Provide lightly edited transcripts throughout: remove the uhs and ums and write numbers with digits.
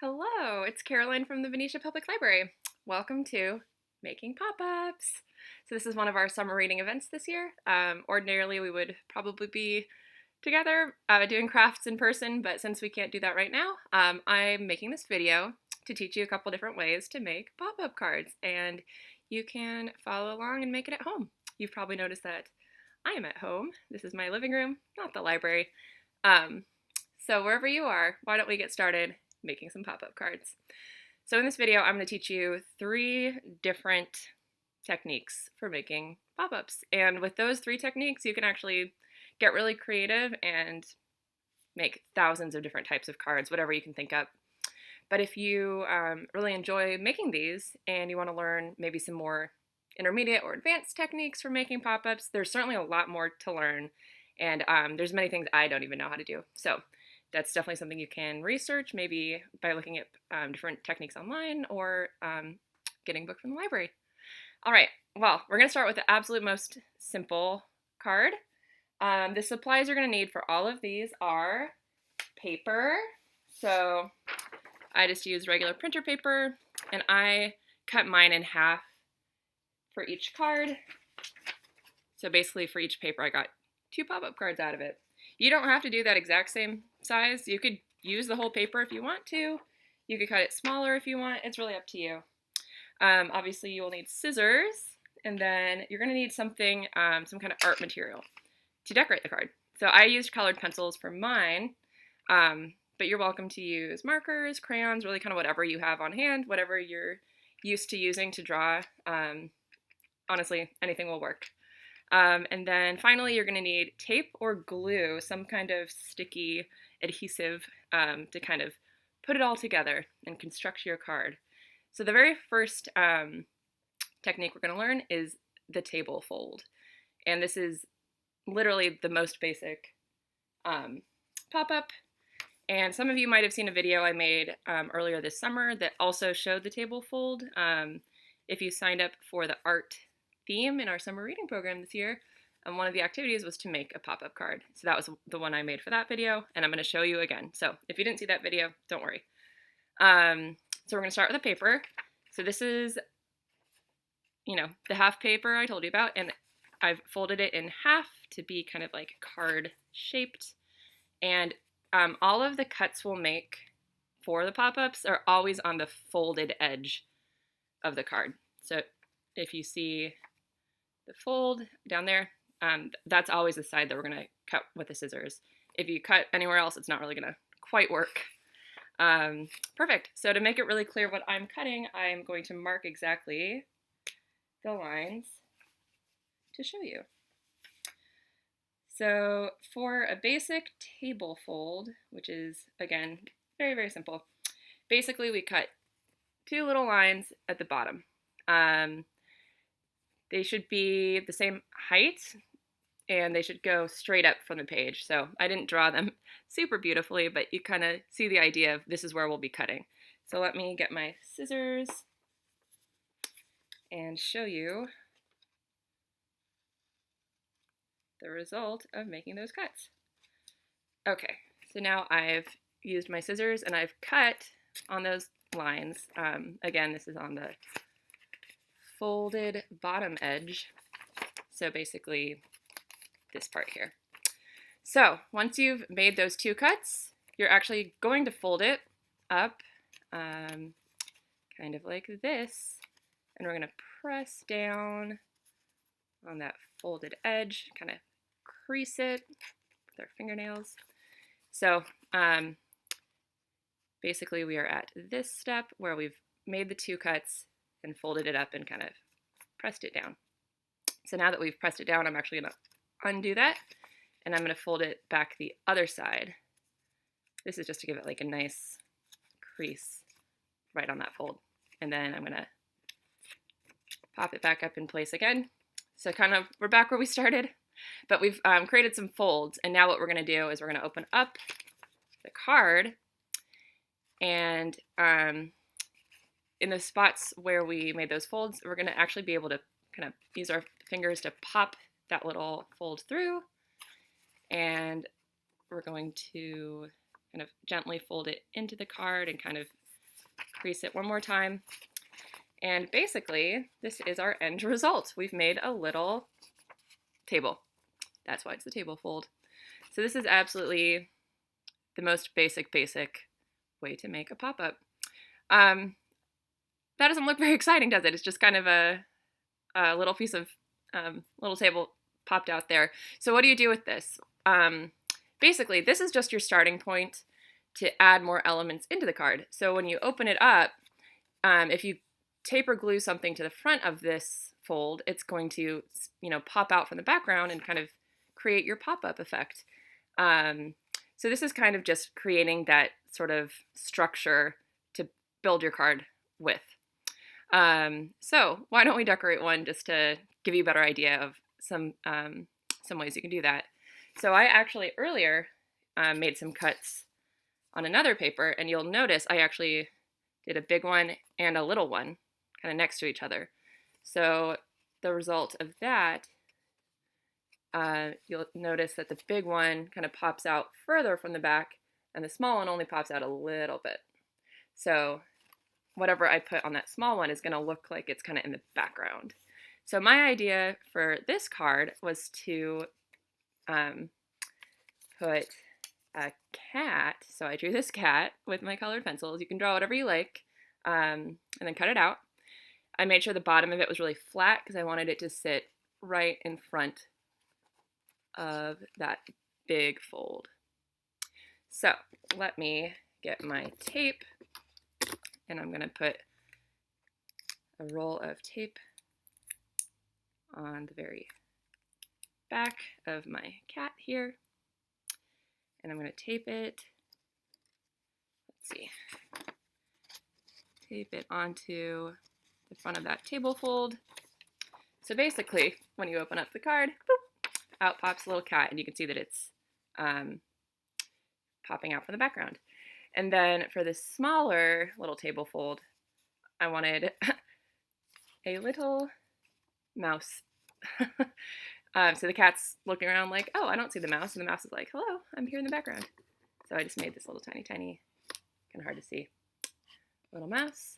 Hello, it's Caroline from the Venetia Public Library. Welcome to Making Pop-Ups. So this is one of our summer reading events this year. Ordinarily we would probably be together doing crafts in person, but since we can't do that right now, I'm making this video to teach you a couple different ways to make pop-up cards, and you can follow along and make it at home. You've probably noticed that I am at home. This is my living room, not the library. So wherever you are, why don't we get started making some pop-up cards. So in this video, I'm going to teach you 3 different techniques for making pop-ups. And with those 3 techniques, you can actually get really creative and make thousands of different types of cards, whatever you can think up. But if you really enjoy making these and you want to learn maybe some more intermediate or advanced techniques for making pop-ups, there's certainly a lot more to learn. And there's many things I don't even know how to do. So that's definitely something you can research, maybe by looking at different techniques online or getting a book from the library. All right, well, we're going to start with the absolute most simple card. The supplies you're going to need for all of these are paper. So I just use regular printer paper, and I cut mine in half for each card. So basically for each paper, I got 2 pop-up cards out of it. You don't have to do that exact same size. You could use the whole paper if you want to. You could cut it smaller if you want. It's really up to you. Obviously, you will need scissors, and then you're going to need something, some kind of art material to decorate the card. So I used colored pencils for mine, but you're welcome to use markers, crayons, really kind of whatever you have on hand, whatever you're used to using to draw. Honestly, anything will work. And then finally, you're going to need tape or glue, some kind of sticky adhesive to kind of put it all together and construct your card. So the very first technique we're going to learn is the table fold. And this is literally the most basic pop-up. And some of you might have seen a video I made earlier this summer that also showed the table fold. If you signed up for the art theme in our summer reading program this year, and one of the activities was to make a pop-up card. So that was the one I made for that video, and I'm going to show you again. So if you didn't see that video, don't worry. So we're going to start with the paper. So this is, the half paper I told you about, and I've folded it in half to be kind of like card shaped. And all of the cuts we'll make for the pop-ups are always on the folded edge of the card. So if you see the fold down there, that's always the side that we're going to cut with the scissors. If you cut anywhere else, it's not really going to quite work. Perfect. So to make it really clear what I'm cutting, I'm going to mark exactly the lines to show you. So for a basic table fold, which is, again, very, very simple, basically we cut 2 little lines at the bottom. They should be the same height, and they should go straight up from the page. So I didn't draw them super beautifully, but you kind of see the idea of this is where we'll be cutting. So let me get my scissors and show you the result of making those cuts. Okay, so now I've used my scissors and I've cut on those lines. Again, this is on the folded bottom edge, so basically this part here. So once you've made those 2 cuts, you're actually going to fold it up kind of like this, and we're going to press down on that folded edge, kind of crease it with our fingernails. So basically we are at this step where we've made the 2 cuts and folded it up and kind of pressed it down. So now that we've pressed it down, I'm actually going to undo that, and I'm going to fold it back the other side. This is just to give it like a nice crease right on that fold. And then I'm going to pop it back up in place again. So kind of we're back where we started, but we've created some folds, and now what we're going to do is we're going to open up the card, and in the spots where we made those folds, we're going to actually be able to kind of use our fingers to pop that little fold through, and we're going to kind of gently fold it into the card and kind of crease it one more time. And basically, this is our end result. We've made a little table. That's why it's the table fold. So this is absolutely the most basic way to make a pop-up. That doesn't look very exciting, does it? It's just kind of a little piece of little table popped out there. So what do you do with this? Basically, this is just your starting point to add more elements into the card. So when you open it up, if you tape or glue something to the front of this fold, it's going to, pop out from the background and kind of create your pop-up effect. So this is kind of just creating that sort of structure to build your card with. So why don't we decorate one just to give you a better idea of some ways you can do that. So I actually earlier made some cuts on another paper, and you'll notice I actually did a big one and a little one kind of next to each other. So the result of that, you'll notice that the big one kind of pops out further from the back, and the small one only pops out a little bit. So whatever I put on that small one is going to look like it's kind of in the background. So my idea for this card was to put a cat. So I drew this cat with my colored pencils. You can draw whatever you like, and then cut it out. I made sure the bottom of it was really flat because I wanted it to sit right in front of that big fold. So let me get my tape, and I'm going to put a roll of tape on the very back of my cat here, and I'm going to tape it. Let's see. Tape it onto the front of that table fold. So basically, when you open up the card, boop, out pops a little cat, and you can see that it's popping out from the background. And then for this smaller little table fold, I wanted a little mouse. So the cat's looking around like, oh, I don't see the mouse. And the mouse is like, hello, I'm here in the background. So I just made this little tiny, kind of hard to see, little mouse.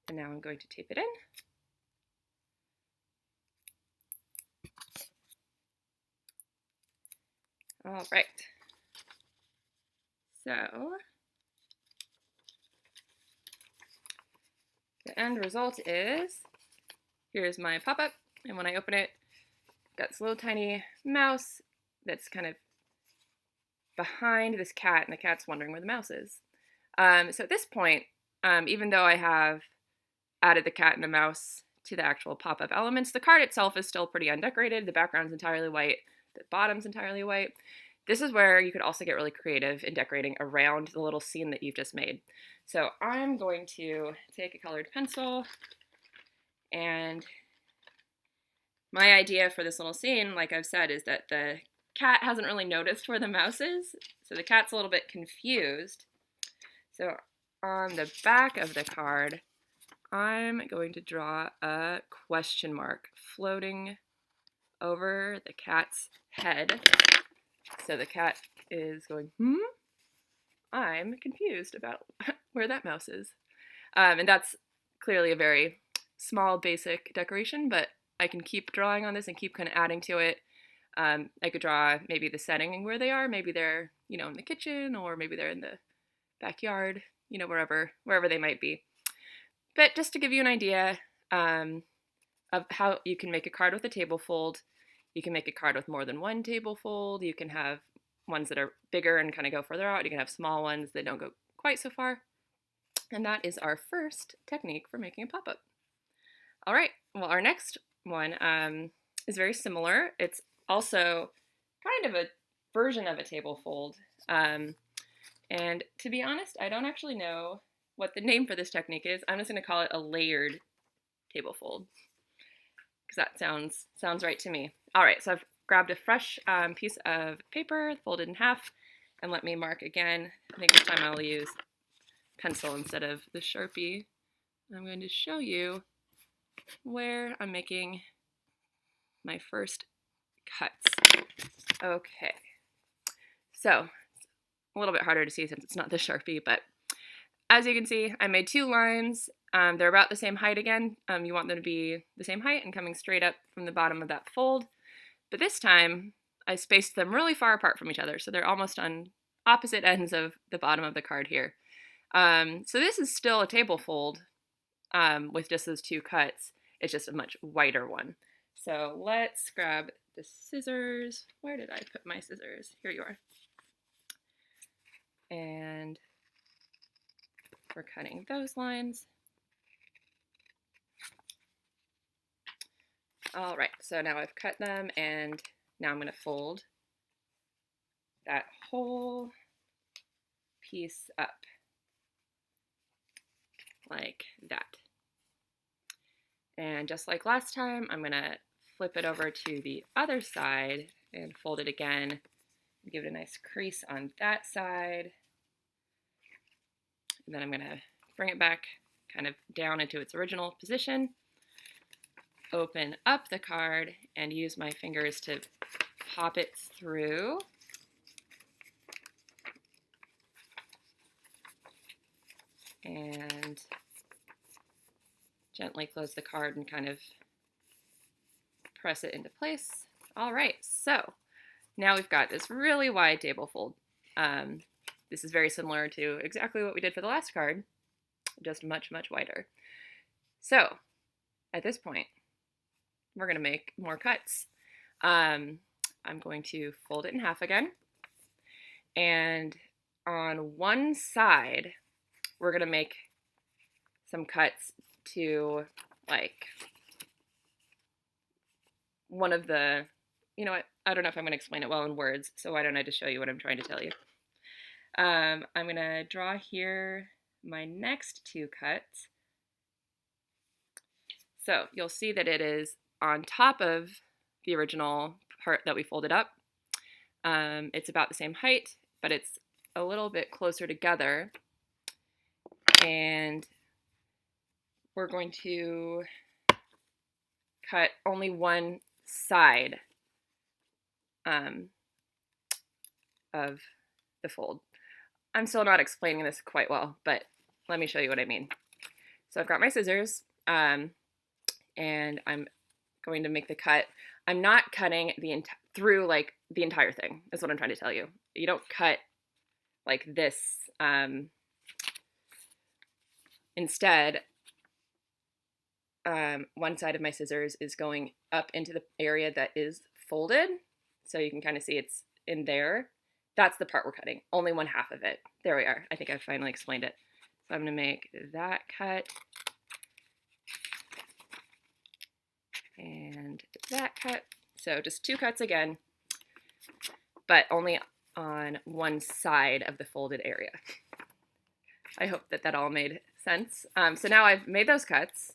And now I'm going to tape it in. All right. So the end result is, here's my pop-up, and when I open it, got this little tiny mouse that's kind of behind this cat, and the cat's wondering where the mouse is. So at this point, even though I have added the cat and the mouse to the actual pop-up elements, the card itself is still pretty undecorated. The background's entirely white, the bottom's entirely white. This is where you could also get really creative in decorating around the little scene that you've just made. So I'm going to take a colored pencil, and my idea for this little scene, like I've said, is that the cat hasn't really noticed where the mouse is, so the cat's a little bit confused. So on the back of the card, I'm going to draw a question mark floating over the cat's head. So the cat is going, I'm confused about where that mouse is. And that's clearly a very small, basic decoration, but I can keep drawing on this and keep kind of adding to it. I could draw maybe the setting and where they are. Maybe they're, in the kitchen, or maybe they're in the backyard, wherever they might be. But just to give you an idea of how you can make a card with a table fold, you can make a card with more than one table fold. You can have ones that are bigger and kind of go further out. You can have small ones that don't go quite so far. And that is our first technique for making a pop-up. All right, well, our next one is very similar. It's also kind of a version of a table fold. And to be honest, I don't actually know what the name for this technique is. I'm just going to call it a layered table fold, because that sounds right to me. All right, so I've grabbed a fresh piece of paper, folded in half, and let me mark again. I think this time I'll use pencil instead of the Sharpie. I'm going to show you where I'm making my first cuts. Okay, so a little bit harder to see since it's not the Sharpie, but as you can see, I made 2 lines. They're about the same height again. You want them to be the same height and coming straight up from the bottom of that fold. But this time, I spaced them really far apart from each other, so they're almost on opposite ends of the bottom of the card here. So this is still a table fold with just those 2 cuts. It's just a much wider one. So let's grab the scissors. Where did I put my scissors? Here you are. And we're cutting those lines. All right, so now I've cut them, and now I'm going to fold that whole piece up like that. And just like last time, I'm going to flip it over to the other side and fold it again. Give it a nice crease on that side. And then I'm going to bring it back kind of down into its original position. Open up the card and use my fingers to pop it through. And gently close the card and kind of press it into place. All right, so now we've got this really wide table fold. This is very similar to exactly what we did for the last card, just much, much wider. So at this point, we're going to make more cuts. I'm going to fold it in half again. And on one side, we're going to make some cuts to like one of the, you know what, I don't know if I'm going to explain it well in words, so why don't I just show you what I'm trying to tell you. I'm going to draw here my next 2 cuts. So you'll see that it is on top of the original part that we folded up. It's about the same height, but it's a little bit closer together. And we're going to cut only one side of the fold. I'm still not explaining this quite well, but let me show you what I mean. So I've got my scissors, and I'm going to make the cut. I'm not cutting through like the entire thing, is what I'm trying to tell you. You don't cut like this. Instead, one side of my scissors is going up into the area that is folded. So you can kind of see it's in there. That's the part we're cutting, only 1/2 of it. There we are. I think I finally explained it. So I'm going to make that cut and that cut. So just 2 cuts again, but only on one side of the folded area. I hope that that all made sense. So now I've made those cuts,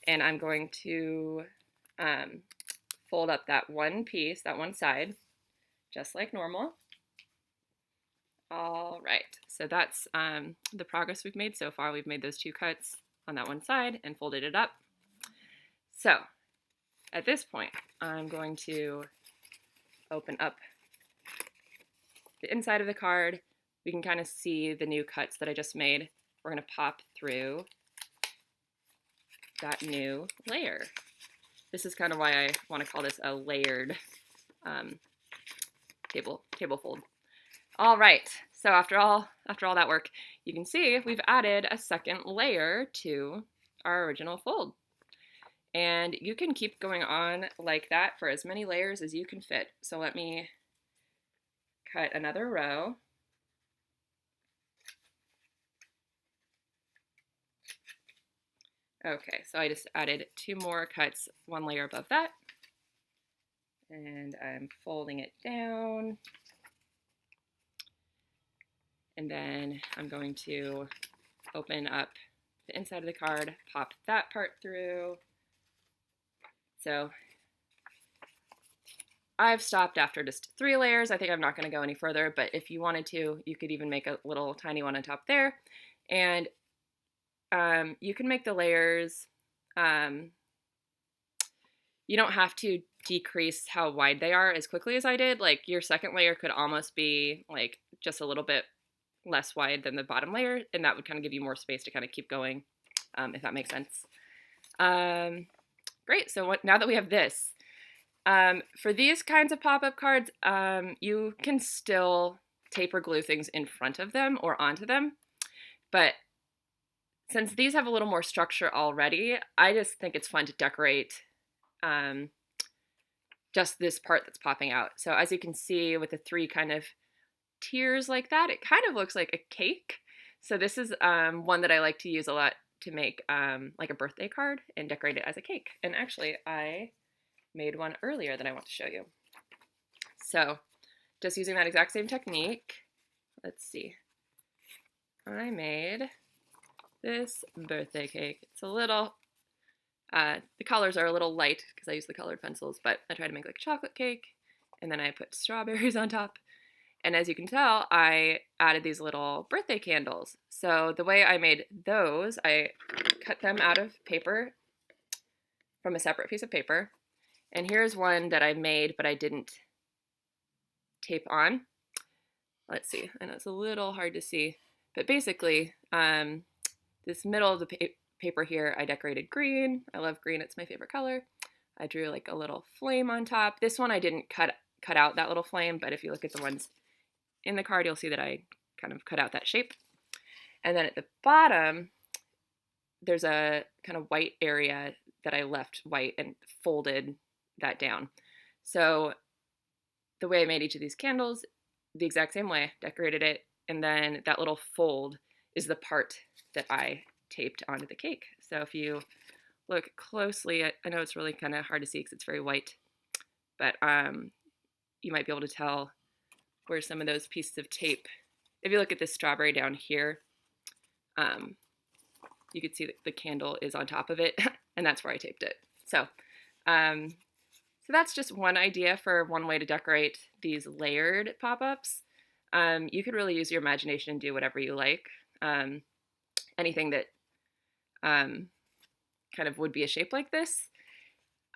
and I'm going to fold up that one piece, that one side, just like normal. All right, so that's the progress we've made so far. We've made those 2 cuts on that one side and folded it up. So at this point, I'm going to open up the inside of the card. We can kind of see the new cuts that I just made. We're going to pop through that new layer. This is kind of why I want to call this a layered table fold. All right, so after all that work, you can see we've added a second layer to our original fold. And you can keep going on like that for as many layers as you can fit. So let me cut another row. Okay, so I just added 2 more cuts, 1 layer above that. And I'm folding it down. And then I'm going to open up the inside of the card, pop that part through. So I've stopped after just 3 layers. I think I'm not going to go any further, but if you wanted to, you could even make a little tiny one on top there. And you can make the layers, you don't have to decrease how wide they are as quickly as I did. Like your second layer could almost be like just a little bit less wide than the bottom layer, and that would kind of give you more space to kind of keep going, if that makes sense. Great, so now that we have this, for these kinds of pop-up cards, you can still tape or glue things in front of them or onto them, but since these have a little more structure already, I just think it's fun to decorate just this part that's popping out. So as you can see with the 3 kind of tiers like that, it kind of looks like a cake. So this is one that I like to use a lot to make like a birthday card and decorate it as a cake. And actually I made one earlier that I want to show you. So just using that exact same technique, let's see. I made this birthday cake. It's a little, the colors are a little light because I use the colored pencils, but I try to make like a chocolate cake, and then I put strawberries on top. And as you can tell, I added these little birthday candles. So the way I made those, I cut them out of paper from a separate piece of paper. And here's one that I made, but I didn't tape on. Let's see, I know it's a little hard to see, but basically, this middle of the paper here, I decorated green. I love green, it's my favorite color. I drew like a little flame on top. This one I didn't cut out that little flame, but if you look at the ones in the card, you'll see that I kind of cut out that shape. And then at the bottom, there's a kind of white area that I left white and folded that down. So the way I made each of these candles, the exact same way, decorated it, and then that little fold is the part that I taped onto the cake. So if you look closely, I know it's really kind of hard to see because it's very white, but you might be able to tell where some of those pieces of tape, if you look at this strawberry down here, you can see that the candle is on top of it, and that's where I taped it. So, so that's just one idea for one way to decorate these layered pop-ups. You could really use your imagination and do whatever you like. Anything that kind of would be a shape like this.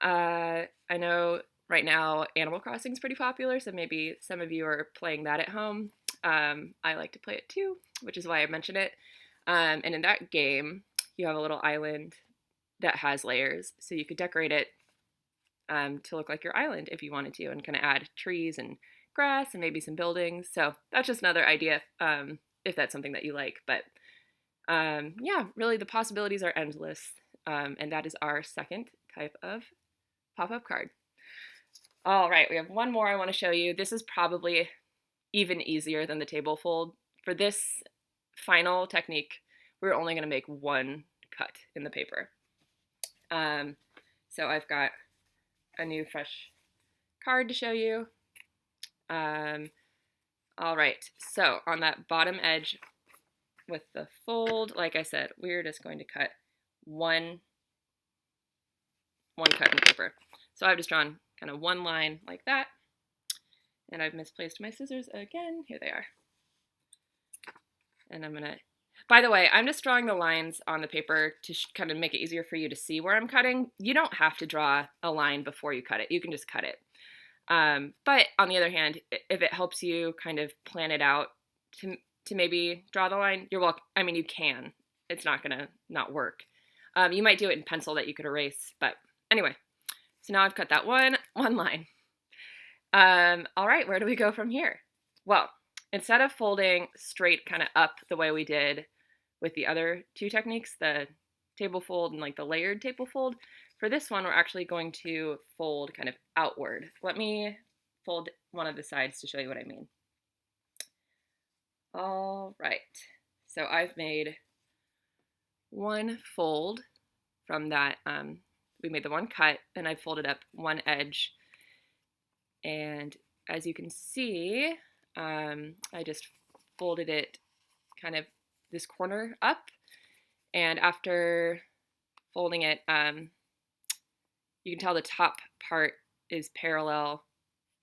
I know right now Animal Crossing is pretty popular, so maybe some of you are playing that at home. I like to play it too, which is why I mentioned it. And in that game, you have a little island that has layers, so you could decorate it to look like your island if you wanted to, and kind of add trees and grass and maybe some buildings. So that's just another idea if that's something that you like. But yeah, really the possibilities are endless, and that is our second type of pop-up card. All right, we have one more I want to show you. This is probably even easier than the table fold. For this final technique, we're only going to make one cut in the paper. So I've got a new fresh card to show you. All right, so on that bottom edge with the fold, like I said, we're just going to cut one cut in paper. So I've just drawn kind of one line like that, and I've misplaced my scissors again. Here they are. And I'm gonna, by the way, I'm just drawing the lines on the paper to kind of make it easier for you to see where I'm cutting. You don't have to draw a line before you cut it. You can just cut it. But on the other hand, if it helps you kind of plan it out to maybe draw the line, you're welcome. I mean, you can. It's not gonna not work. You might do it in pencil that you could erase, but anyway. So now I've cut that one line. All right, where do we go from here? Well, instead of folding straight kind of up the way we did with the other two techniques, the table fold and like the layered table fold, for this one, we're actually going to fold kind of outward. Let me fold one of the sides to show you what I mean. All right, so I've made one fold from that, we made the one cut, and I folded up one edge. And as you can see, I just folded it kind of this corner up. And after folding it, you can tell the top part is parallel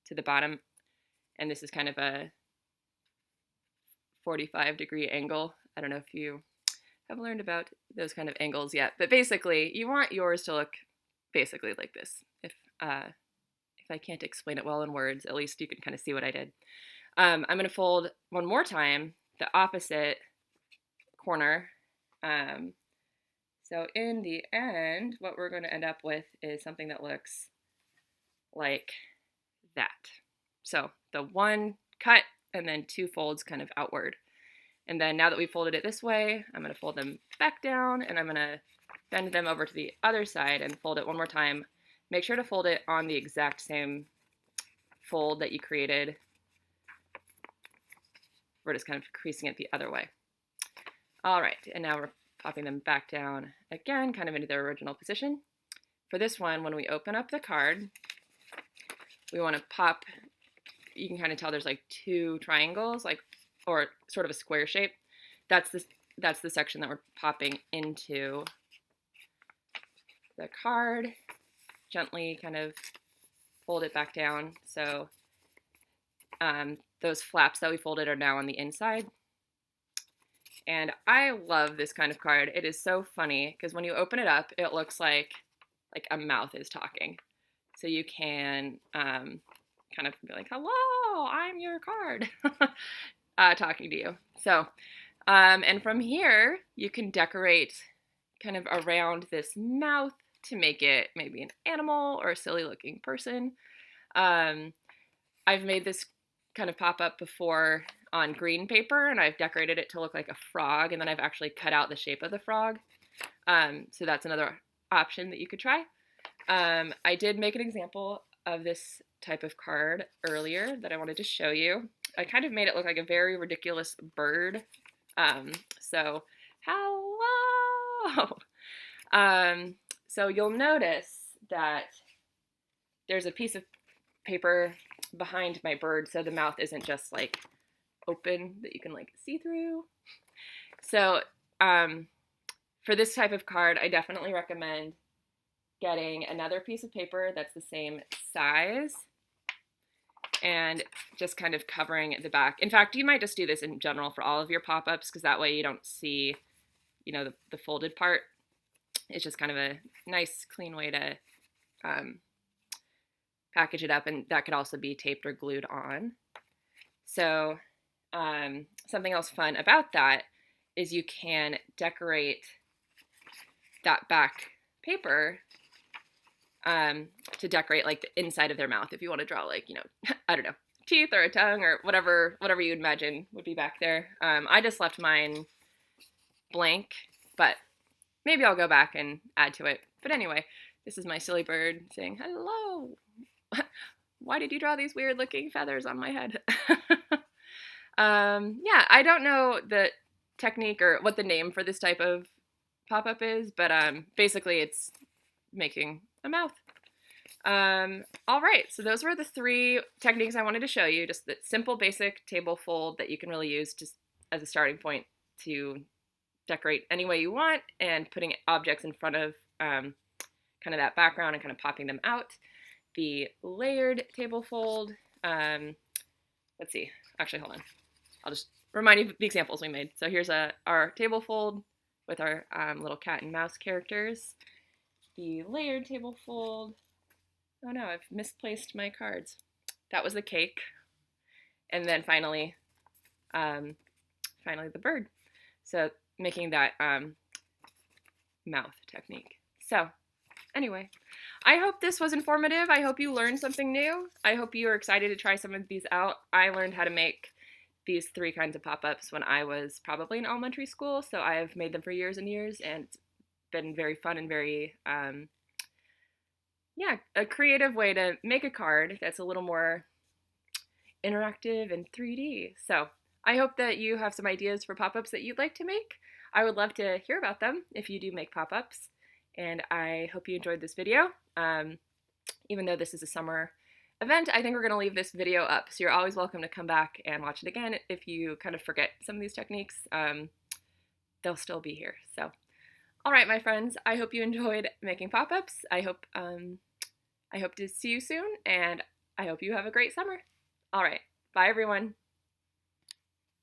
to the bottom. And this is kind of a 45-degree angle. I don't know if you have learned about those kind of angles yet, but basically you want yours to look basically like this. If I can't explain it well in words, at least you can kind of see what I did. I'm going to fold one more time the opposite corner. So in the end, what we're going to end up with is something that looks like that. So the one cut and then two folds kind of outward. And then now that we folded it this way, I'm going to fold them back down, and I'm going to bend them over to the other side and fold it one more time. Make sure to fold it on the exact same fold that you created. We're just kind of creasing it the other way. All right, and now we're popping them back down again, kind of into their original position. For this one, when we open up the card, we want to pop, you can kind of tell there's like two triangles, like, or sort of a square shape. That's the section that we're popping into the card. Gently kind of fold it back down. So those flaps that we folded are now on the inside. And I love this kind of card. It is so funny because when you open it up, it looks like a mouth is talking. So you can kind of be like, hello, I'm your card, talking to you. So, and from here, you can decorate kind of around this mouth to make it maybe an animal or a silly looking person. I've made this kind of pop up before on green paper, and I've decorated it to look like a frog, and then I've actually cut out the shape of the frog. So that's another option that you could try. I did make an example of this type of card earlier that I wanted to show you. I kind of made it look like a very ridiculous bird. So hello! So you'll notice that there's a piece of paper behind my bird, so the mouth isn't just like open that you can like see through. So for this type of card, I definitely recommend getting another piece of paper that's the same size and just kind of covering the back. In fact, you might just do this in general for all of your pop-ups, because that way you don't see, you know, the folded part. It's just kind of a nice, clean way to package it up, and that could also be taped or glued on. So something else fun about that is you can decorate that back paper to decorate like the inside of their mouth. If you want to draw like, you know, I don't know, teeth or a tongue or whatever you would imagine would be back there. I just left mine blank, but maybe I'll go back and add to it. But anyway, this is my silly bird saying, hello. Why did you draw these weird looking feathers on my head? Yeah, I don't know the technique or what the name for this type of pop-up is, but basically it's making a mouth. All right, so those were the three techniques I wanted to show you. Just the simple, basic table fold that you can really use just as a starting point to decorate any way you want, and putting objects in front of kind of that background and kind of popping them out. The layered table fold, let's see, actually, hold on. I'll just remind you of the examples we made. So here's our table fold with our little cat and mouse characters. The layered table fold, oh no, I've misplaced my cards. That was the cake. And then finally the bird. So making that mouth technique. So anyway, I hope this was informative. I hope you learned something new. I hope you are excited to try some of these out. I learned how to make these three kinds of pop-ups when I was probably in elementary school, so I have made them for years and years, and it's been very fun and very, yeah, a creative way to make a card that's a little more interactive and 3D. So I hope that you have some ideas for pop-ups that you'd like to make. I would love to hear about them if you do make pop-ups. And I hope you enjoyed this video. Even though this is a summer event, I think we're going to leave this video up. So you're always welcome to come back and watch it again. If you kind of forget some of these techniques, they'll still be here. So, all right, my friends, I hope you enjoyed making pop-ups. I hope to see you soon, and I hope you have a great summer. All right, bye everyone.